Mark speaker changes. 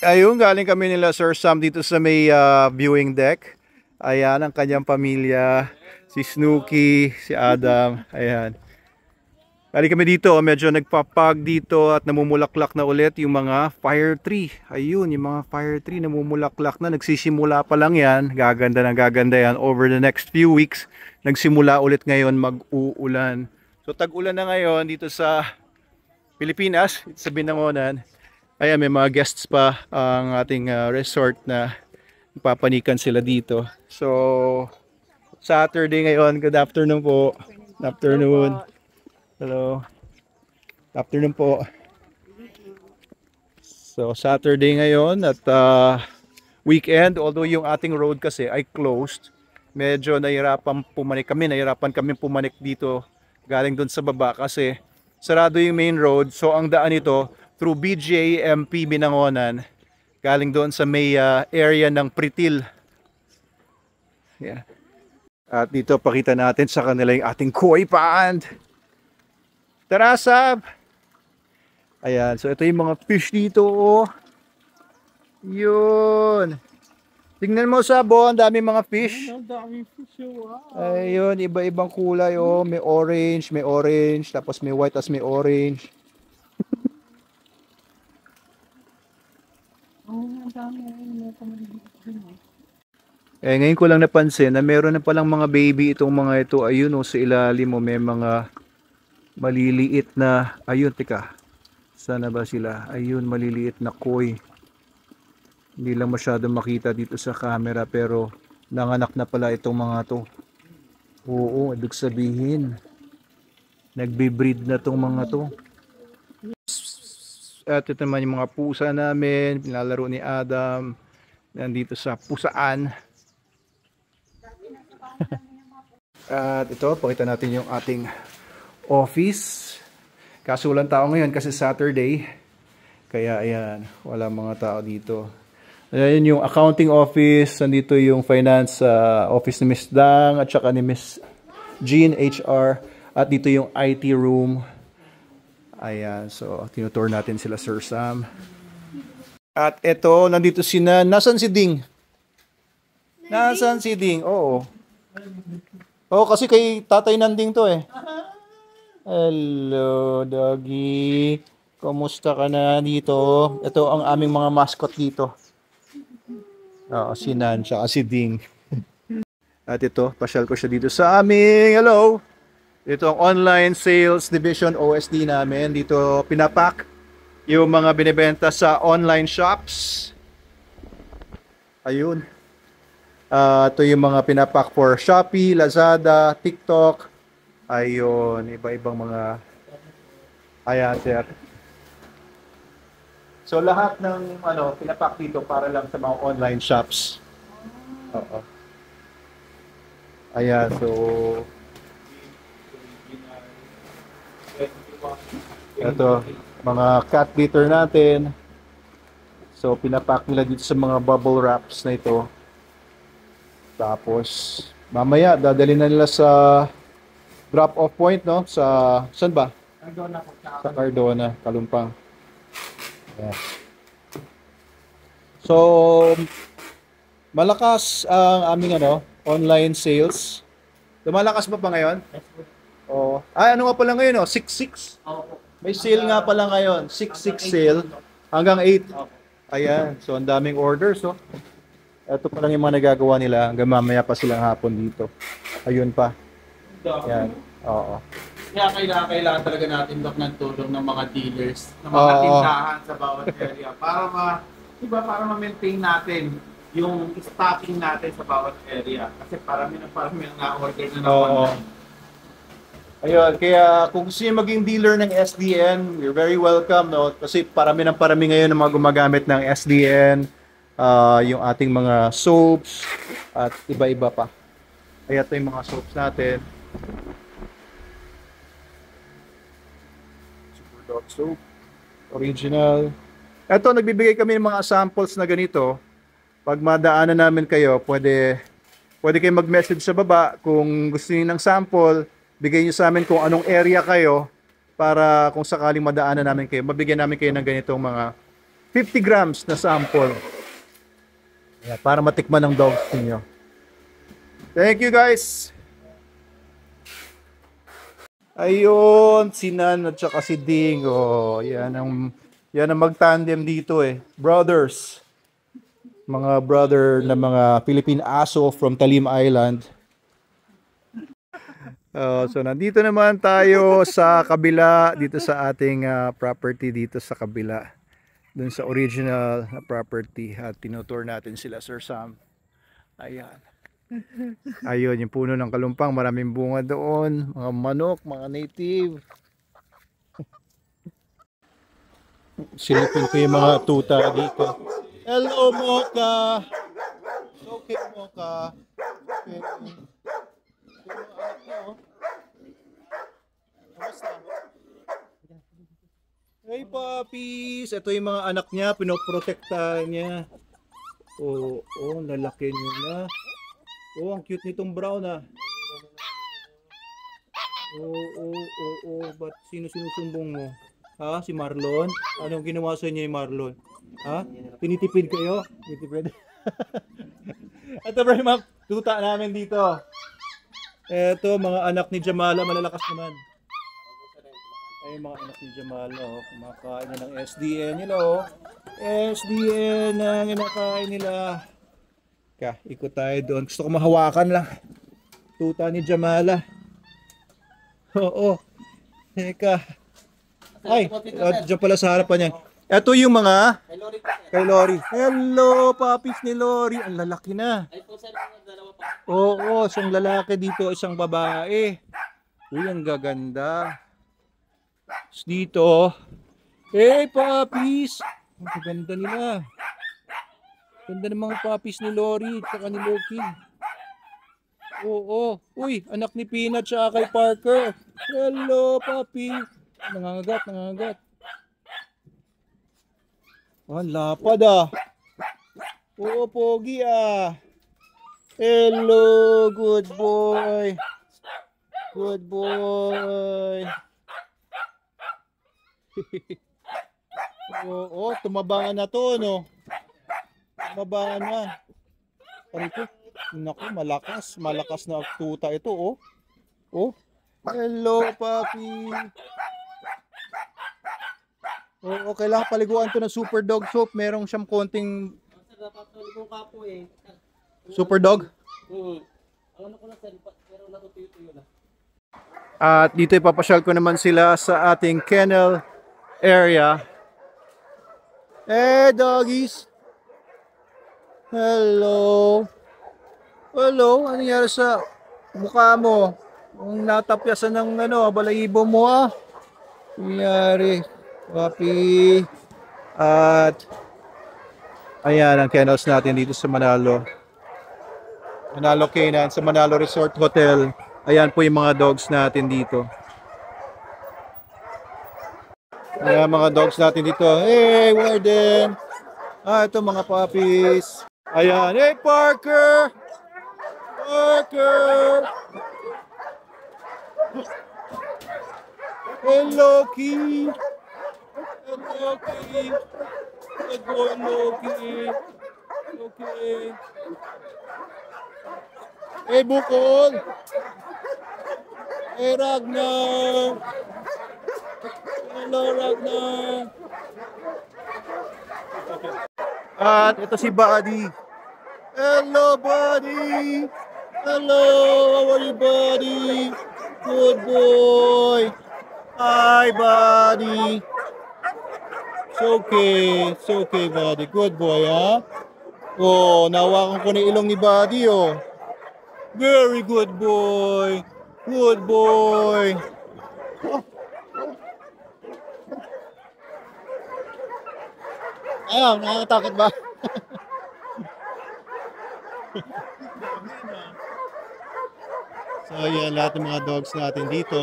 Speaker 1: Ayun, galing kami nila Sir Sam dito sa may viewing deck. Ayan ang kanyang pamilya, si Snooki, si Adam, ayan. Galing kami dito, medyo nagpapag dito at namumulaklak na ulit yung mga fire tree. Ayun, yung mga fire tree namumulaklak na, nagsisimula pa lang yan. Gaganda na gaganda yan over the next few weeks. Nagsimula ulit ngayon mag-uulan. So tag-ulan na ngayon dito sa Pilipinas, sa Binangonan. Ayan, may mga guests pa ang ating resort na papanikan sila dito. So, Saturday ngayon. Good afternoon po. Good afternoon. Hello. Good afternoon po. So, Saturday ngayon at weekend. Although yung ating road kasi ay closed. Medyo nahirapan pumanik kami. Nahirapan kami pumanik dito galing doon sa baba kasi sarado yung main road. So, ang daan ito through BGA MP Binangonan galing doon sa may area ng Pritil. Yeah. At dito pakita natin sa kanila yung ating koi pond. Tara, Sab! Ayan, so ito yung mga fish dito. Oh. Yun. Tingnan mo, Sab, oh, ang daming mga fish.
Speaker 2: Ang daming fish, wow.
Speaker 1: Ayun, iba-ibang kulay. Oh. May orange, tapos may white, tapos may orange. Ngayon ko lang napansin na meron na palang mga baby itong mga ito. Ayun, oh, sa ilalim mo may mga maliliit na, ayun, teka, sana ba sila? Ayun, maliliit na koi. Hindi lang masyado makita dito sa camera pero nanganak na pala itong mga to. Oo, ibig sabihin nagbe-breed na itong mga to. At ito naman yung mga pusa namin, pinalaro ni Adam nandito sa pusaan. At ito, pakita natin yung ating office. Kaso walang tao ngayon kasi Saturday. Kaya ayan, wala mga tao dito. Ayan yung accounting office. Nandito yung finance office ni Miss Dang at saka ni Miss Jean HR. At dito yung IT room. Ayan, so tinutour natin sila Sir Sam. At ito, nandito nasan si Ding? Nasan si Ding? Oo. Oo, kasi kay Tatay Nanding to eh. Hello, doggy. Kumusta ka na dito? Ito ang aming mga mascot dito. Oo, si Nan, tsaka si Ding. At ito, pasyal ko siya dito sa aming, hello! Ito ang online sales division OSD namin. Dito pinapak yung mga binibenta sa online shops. Ayun. Ito yung mga pinapak for Shopee, Lazada, TikTok. Ayun, iba-ibang mga ayan, sir. So lahat ng pinapak dito para lang sa mga online shops. Oo. Ayan, so ito, mga cat litter natin. So pinapak nila dito sa mga bubble wraps na ito. Tapos mamaya dadali na nila sa drop off point, no? Sa saan ba?
Speaker 2: Cardona.
Speaker 1: Sa Cardona, Kalumpang. Ayan. So malakas ang aming online sales. Lumalakas ba pa ngayon? Oh. Ano nga pala ngayon, 6-6. May sale nga pala ngayon, 6-6 sale hanggang 8. Ayan, so ang daming orders, oh. Ito pa lang yung mga nagagawa nila hanggang mamaya pa silang hapon dito. Ayun pa. Ayan, oo.
Speaker 2: Kaya kailangan talaga natin ng tulong ng mga dealers, ng mga tindahan sa bawat area para ma-maintain natin yung stocking natin sa bawat area. Kasi parami na na-order na online.
Speaker 1: Ayun, kaya kung gusto niyo maging dealer ng SDN, you're very welcome, no? Kasi parami ngayon ng mga gumagamit ng SDN, yung ating mga soaps, at iba-iba pa. Kaya ito yung mga soaps natin. Super Dog Soap, original. Ito, nagbibigay kami ng mga samples na ganito. Pag madaanan namin kayo, pwede kayo mag-message sa baba kung gusto niyo ng sample. Bigay nyo sa amin kung anong area kayo para kung sakaling madaanan namin kayo, mabigyan namin kayo ng ganitong mga 50 grams na sample. Ayan, para matikman ng dogs ninyo. Thank you guys! Ayun, si Nan at saka si Ding. Oh, yan ang mag-tandem dito eh. Brothers. Mga brother na mga Philippine aso from Talim Island. So nandito naman tayo sa kabila, dito sa ating property dito sa kabila. Dun sa original na property at tinutour natin sila, Sir Sam. Ayan. Ayun, yung puno ng kalumpang, maraming bunga doon, mga manok, mga native. Silipin ko yung mga tuta dito. Hello, Mocha! Okay, Mocha. Okay. Hey, puppies! Ito yung mga anak niya, pinoprotektahan niya. Oh, lalaki niya na. Oh, ang cute nitong brown ah. Ba't sino sinusumbong mo? Ha? Si Marlon? Anong ginawa sa inyo ni Marlon? Ha? Tinitipid kayo? Tinitipid? Ito bro, yung mga tuta namin dito. Ito, mga anak ni Jamala, malalakas naman. Ay, mga anak ni Jamala, oh. Kumakain na ng SDN nila, oh. SDN ang kinakain nila. Ikot tayo doon. Gusto ko mahawakan lang. Tuta ni Jamala. Oo. Teka. Ay, dyan pala sa harapan yan. Ito yung mga kay Lori. Hello, puppies ni Lori. Ang lalaki na. Oo, isang lalaki dito, isang babae. Uy, ang gaganda. Dito. Hey, puppies. Ang gaganda nila. Ganda ng mga puppies ni Lori at ni Loki. Oo. Uy, anak ni Peanut siya kay Parker. Hello, puppy. Nangangagat. Ang lapad ah. Oo, pogi ah. Hello, good boy. Good boy. Oo, tumabangan na to, no? Tumabangan na. Parito. Naku, malakas na tuta ito, oh. Oh. Hello, puppy. Oo, kailangan paliguan to ng super dog soap. Merong siyang konting super dog. At dito ipapasyal ko naman sila sa ating kennel area. Hey, doggies. Hello. Hello, ano nangyari sa mukha mo? Ang natapyasan ng balahibo mo ah. Nangyari, papi. At ayan ang kennels natin dito sa Manalo. Manalo Canine, sa Manalo Resort Hotel. Ayan po yung mga dogs natin dito. Ayan mga dogs natin dito. Hey, Warden. Ito mga puppies. Ayan, hey Parker. Parker! Hello, Loki! Hello, Loki! Good boy, Loki! Okay. Hey, Bukol! Hey, Ragnar! Hello, Ragnar! At ito si Buddy. Hello, Buddy! Hello, how are you, buddy? Good boy. Hi, buddy. It's okay, buddy. Good boy, ha? Oh, nawakan ko na ilong ni buddy, oh. Very good boy. Good boy. Ayaw, nakakatakot ba? So yan, lahat ng mga dogs natin dito.